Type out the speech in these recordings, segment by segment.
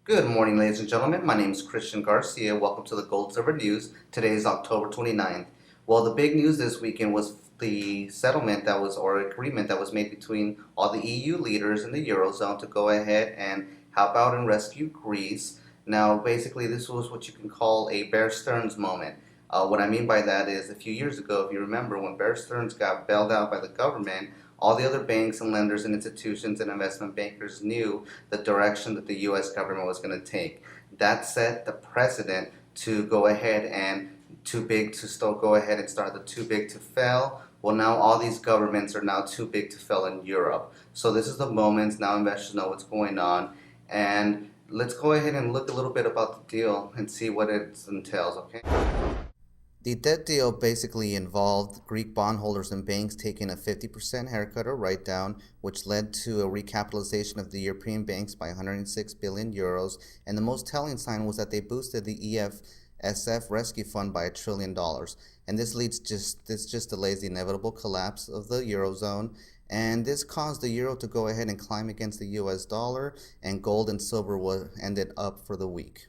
Good morning, ladies and gentlemen. My name is Christian Garcia. Welcome to the Gold Silver News. Today is October 29th. Well, the big news this weekend was the settlement or agreement that was made between all the EU leaders in the Eurozone to go ahead and help out and rescue Greece. Now, basically, this was what you can call a Bear Stearns moment. What I mean by that is a few years ago, if you remember, when Bear Stearns got bailed out by the government, all the other banks and lenders and institutions and investment bankers knew the direction that the U.S. government was going to take. That set the precedent to go ahead and too big to still go ahead and start the too big to fail. Well, now all these governments are now too big to fail in Europe. So this is the moment. Now investors know what's going on. And let's go ahead and look a little bit about the deal and see what it entails, okay? The debt deal basically involved Greek bondholders and banks taking a 50% haircut or write-down, which led to a recapitalization of the European banks by 106 billion euros. And the most telling sign was that they boosted the EFSF rescue fund by $1 trillion. And this just delays the inevitable collapse of the Eurozone. And this caused the euro to go ahead and climb against the US dollar, and gold and silver ended up for the week.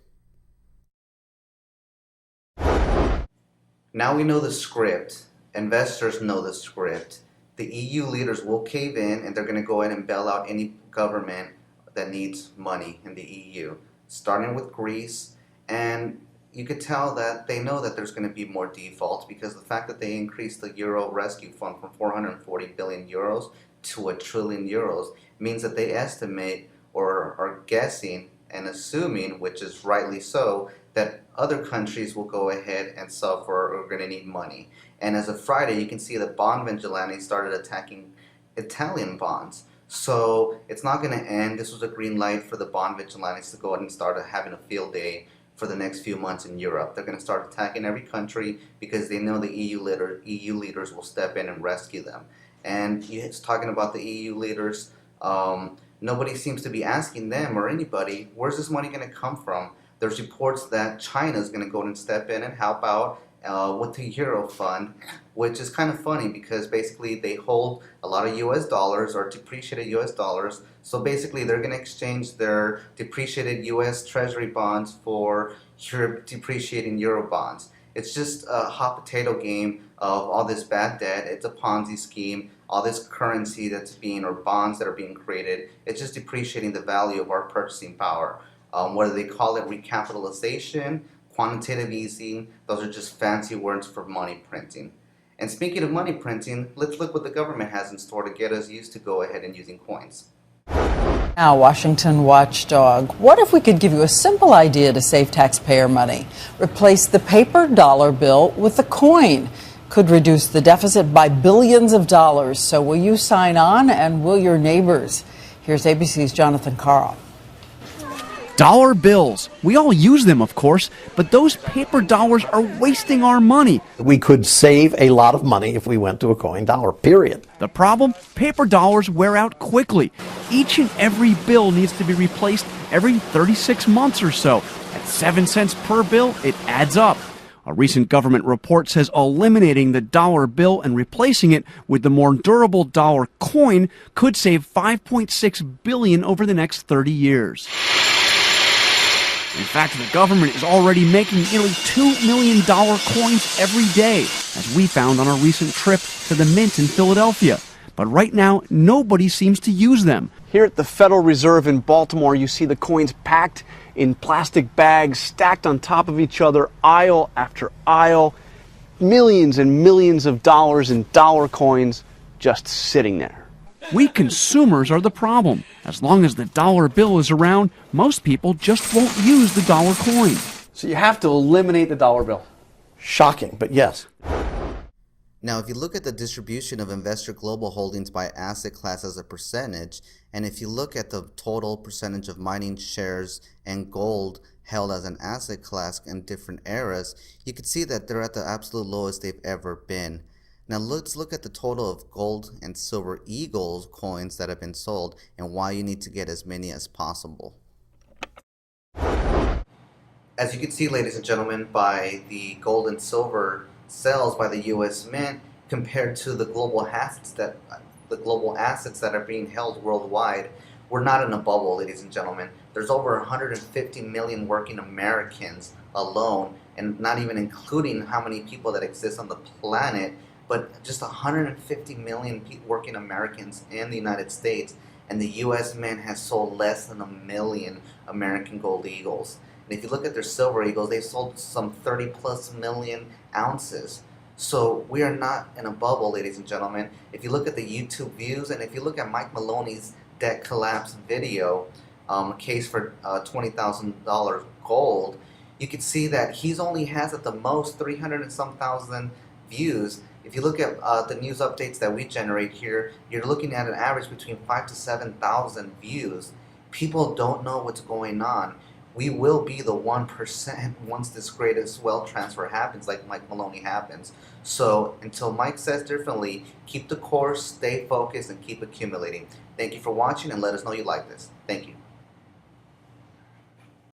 Now we know the script. Investors know the script. The EU leaders will cave in and they're going to go ahead and bail out any government that needs money in the EU, starting with Greece. And you could tell that they know that there's going to be more defaults because the fact that they increased the Euro Rescue Fund from 440 billion euros to €1 trillion means that they estimate or are guessing and assuming, which is rightly so, that other countries will go ahead and suffer or are going to need money. And as of Friday, you can see that bond vigilantes started attacking Italian bonds. So it's not going to end. This was a green light for the bond vigilantes to go ahead and start having a field day for the next few months in Europe. They're going to start attacking every country because they know the EU leaders will step in and rescue them. And it's talking about the EU leaders. Nobody seems to be asking them or anybody, where's this money going to come from? There's reports that China is going to go and step in and help out with the Euro Fund, which is kind of funny because basically they hold a lot of US dollars or depreciated US dollars. So basically they're going to exchange their depreciated US Treasury bonds for depreciating Euro bonds. It's just a hot potato game of all this bad debt. It's a Ponzi scheme. All this currency or bonds that are being created, it's just depreciating the value of our purchasing power. Whether they call it recapitalization, quantitative easing, those are just fancy words for money printing. And speaking of money printing, let's look what the government has in store to get us used to go ahead and using coins. Now, Washington watchdog, what if we could give you a simple idea to save taxpayer money? Replace the paper dollar bill with a coin. Could reduce the deficit by billions of dollars. So will you sign on, and will your neighbors? Here's ABC's Jonathan Carl. Dollar bills. We all use them, of course, but those paper dollars are wasting our money. We could save a lot of money if we went to a coin dollar, period. The problem? Paper dollars wear out quickly. Each and every bill needs to be replaced every 36 months or so. At 7 cents per bill, it adds up. A recent government report says eliminating the dollar bill and replacing it with the more durable dollar coin could save $5.6 billion over the next 30 years. In fact, the government is already making nearly $2 million coins every day, as we found on a recent trip to the Mint in Philadelphia. But right now, nobody seems to use them. Here at the Federal Reserve in Baltimore, you see the coins packed in plastic bags, stacked on top of each other, aisle after aisle. Millions and millions of dollars in dollar coins just sitting there. We consumers are the problem. As long as the dollar bill is around, most people just won't use the dollar coin. So you have to eliminate the dollar bill. Shocking, but yes. Now, if you look at the distribution of investor global holdings by asset class as a percentage, and if you look at the total percentage of mining shares and gold held as an asset class in different eras, you can see that they're at the absolute lowest they've ever been. Now let's look at the total of gold and silver eagles coins that have been sold and why you need to get as many as possible. As you can see, ladies and gentlemen, by the gold and silver sales by the U.S. Mint compared to the global assets that are being held worldwide, We're not in a bubble, ladies and gentlemen. There's over 150 million working Americans alone, and not even including how many people that exist on the planet, but just 150 million working Americans in the United States, and the U.S. Mint has sold less than 1 million American Gold Eagles. And if you look at their Silver Eagles, they've sold some 30 plus million ounces. So we are not in a bubble, ladies and gentlemen. If you look at the YouTube views, and if you look at Mike Maloney's debt collapse video, case for $20,000 gold, you can see that he's only has at the most 300 and some thousand views. If you look at the news updates that we generate here, you're looking at an average between 5,000 to 7,000 views. People don't know what's going on. We will be the 1% once this greatest wealth transfer happens, like Mike Maloney happens. So until Mike says differently, keep the course, stay focused, and keep accumulating. Thank you for watching, and let us know you like this. Thank you.